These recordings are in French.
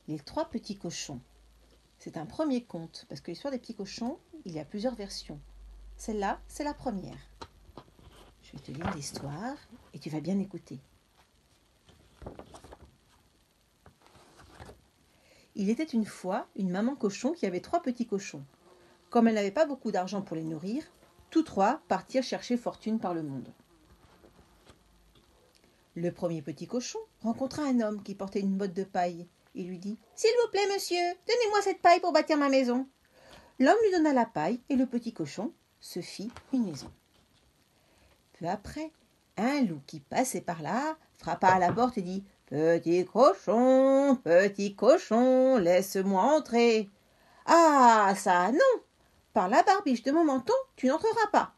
Les 3 petits cochons. C'est un premier conte, parce que l'histoire des petits cochons, il y a plusieurs versions. Celle-là, c'est la première. Je vais te lire l'histoire et tu vas bien écouter. Il était une fois une maman cochon qui avait 3 petits cochons. Comme elle n'avait pas beaucoup d'argent pour les nourrir, tous 3 partirent chercher fortune par le monde. Le premier petit cochon rencontra un homme qui portait une botte de paille. Il lui dit « S'il vous plaît, monsieur, donnez-moi cette paille pour bâtir ma maison. » L'homme lui donna la paille et le petit cochon se fit une maison. Peu après, un loup qui passait par là frappa à la porte et dit « Petit cochon, laisse-moi entrer. »« Ah, ça non, par la barbiche de mon menton, tu n'entreras pas. »«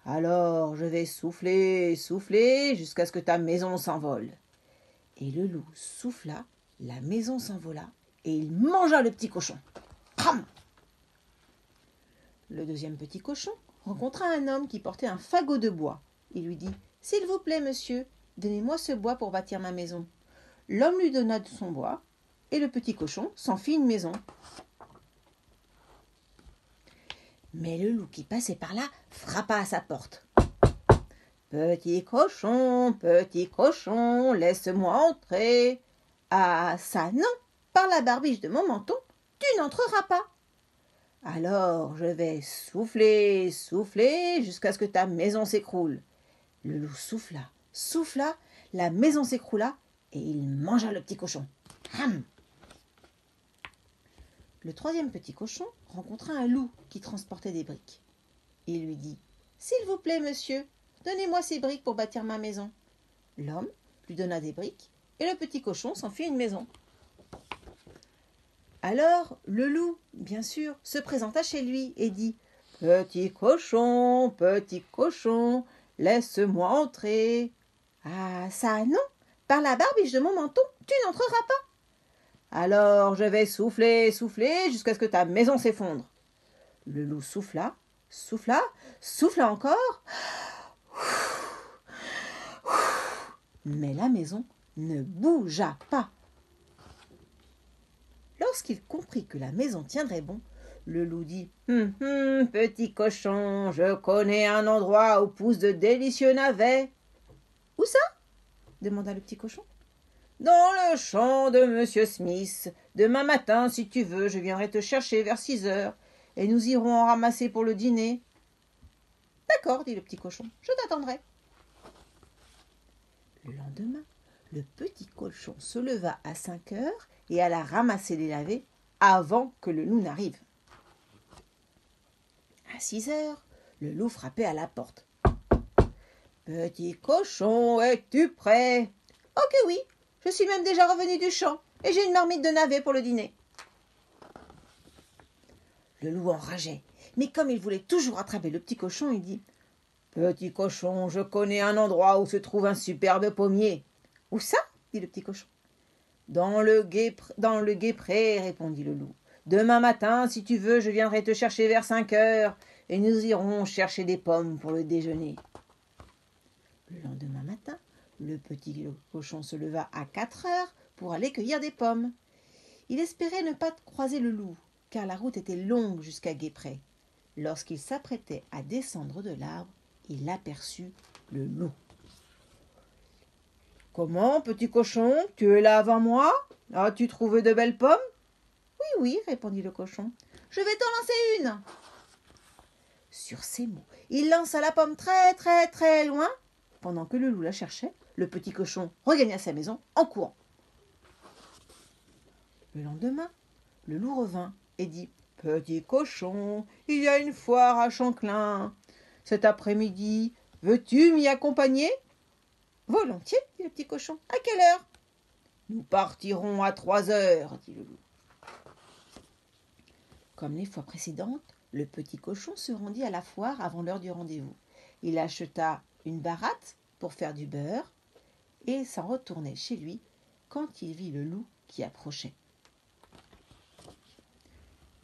Alors je vais souffler, souffler, jusqu'à ce que ta maison s'envole. » Et le loup souffla, la maison s'envola, et il mangea le petit cochon. Cram ! Le deuxième petit cochon rencontra un homme qui portait un fagot de bois. Il lui dit « S'il vous plaît, monsieur, donnez-moi ce bois pour bâtir ma maison. » L'homme lui donna de son bois, et le petit cochon s'en fit une maison. Mais le loup qui passait par là frappa à sa porte. « Petit cochon, laisse-moi entrer. »« Ah, ça non, par la barbiche de mon menton, tu n'entreras pas. »« Alors je vais souffler, souffler, jusqu'à ce que ta maison s'écroule. » Le loup souffla, souffla, la maison s'écroula, et il mangea le petit cochon. Hum. Le troisième petit cochon rencontra un loup qui transportait des briques. Il lui dit « S'il vous plaît, monsieur, donnez-moi ces briques pour bâtir ma maison. » L'homme lui donna des briques et le petit cochon s'en fit une maison. Alors le loup, bien sûr, se présenta chez lui et dit « Petit cochon, laisse-moi entrer. »« Ah, ça non, par la barbiche de mon menton, tu n'entreras pas. »« Alors je vais souffler, souffler, jusqu'à ce que ta maison s'effondre. » Le loup souffla, souffla, souffla encore. Mais la maison ne bougea pas. Lorsqu'il comprit que la maison tiendrait bon, le loup dit « Petit cochon, je connais un endroit où poussent de délicieux navets. »« Où ça ?» demanda le petit cochon. « Dans le champ de Monsieur Smith. Demain matin, si tu veux, je viendrai te chercher vers 6 heures et nous irons en ramasser pour le dîner. »« D'accord, dit le petit cochon, je t'attendrai. » Le lendemain, le petit cochon se leva à 5 heures et alla ramasser les navets avant que le loup n'arrive. À 6 heures, le loup frappait à la porte. « Petit cochon, es-tu prêt ?»« Oh que oui, je suis même déjà revenu du champ et j'ai une marmite de navets pour le dîner. » Le loup enrageait, mais comme il voulait toujours attraper le petit cochon, il dit « Petit cochon, je connais un endroit où se trouve un superbe pommier. »« Où ça ?» dit le petit cochon. « Dans le guépré, répondit le loup. « Demain matin, si tu veux, je viendrai te chercher vers 5 heures et nous irons chercher des pommes pour le déjeuner. » Le lendemain matin, le petit cochon se leva à 4 heures pour aller cueillir des pommes. Il espérait ne pas croiser le loup, car la route était longue jusqu'à Guépré. Lorsqu'il s'apprêtait à descendre de l'arbre, il aperçut le loup. « Comment, petit cochon, tu es là avant moi? As-tu trouvé de belles pommes? »« Oui, répondit le cochon. « Je vais t'en lancer une. » Sur ces mots, il lança la pomme très, très, très loin. Pendant que le loup la cherchait, le petit cochon regagna sa maison en courant. Le lendemain, le loup revint et dit « Petit cochon, il y a une foire à Chanclin. Cet après-midi, veux-tu m'y accompagner ?»« Volontiers, dit le petit cochon. À quelle heure ?»« Nous partirons à 3 heures, dit le loup. Comme les fois précédentes, le petit cochon se rendit à la foire avant l'heure du rendez-vous. Il acheta une baratte pour faire du beurre et s'en retournait chez lui quand il vit le loup qui approchait.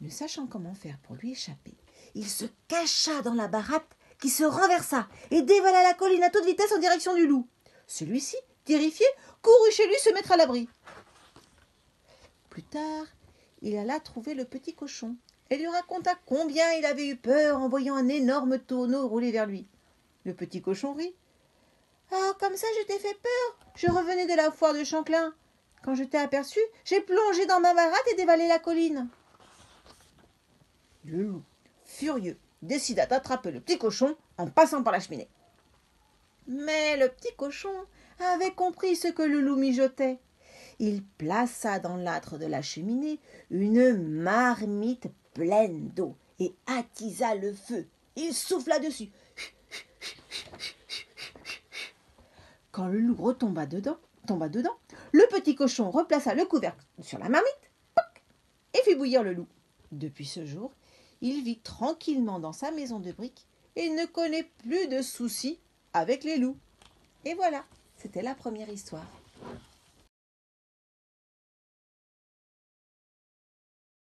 Ne sachant comment faire pour lui échapper, il se cacha dans la baratte qui se renversa et dévala la colline à toute vitesse en direction du loup. Celui-ci, terrifié, courut chez lui se mettre à l'abri. Plus tard, il alla trouver le petit cochon et lui raconta combien il avait eu peur en voyant un énorme tonneau rouler vers lui. Le petit cochon rit. « Ah, comme ça je t'ai fait peur. Je revenais de la foire de Chanclin. Quand je t'ai aperçu, j'ai plongé dans ma baratte et dévalé la colline. » Le loup, furieux, décida d'attraper le petit cochon en passant par la cheminée. Mais le petit cochon avait compris ce que le loup mijotait. Il plaça dans l'âtre de la cheminée une marmite pleine d'eau et attisa le feu. Il souffla dessus. Quand le loup tomba dedans, le petit cochon replaça le couvercle sur la marmite et fit bouillir le loup. Depuis ce jour, il vit tranquillement dans sa maison de briques et ne connaît plus de soucis avec les loups. Et voilà, c'était la première histoire.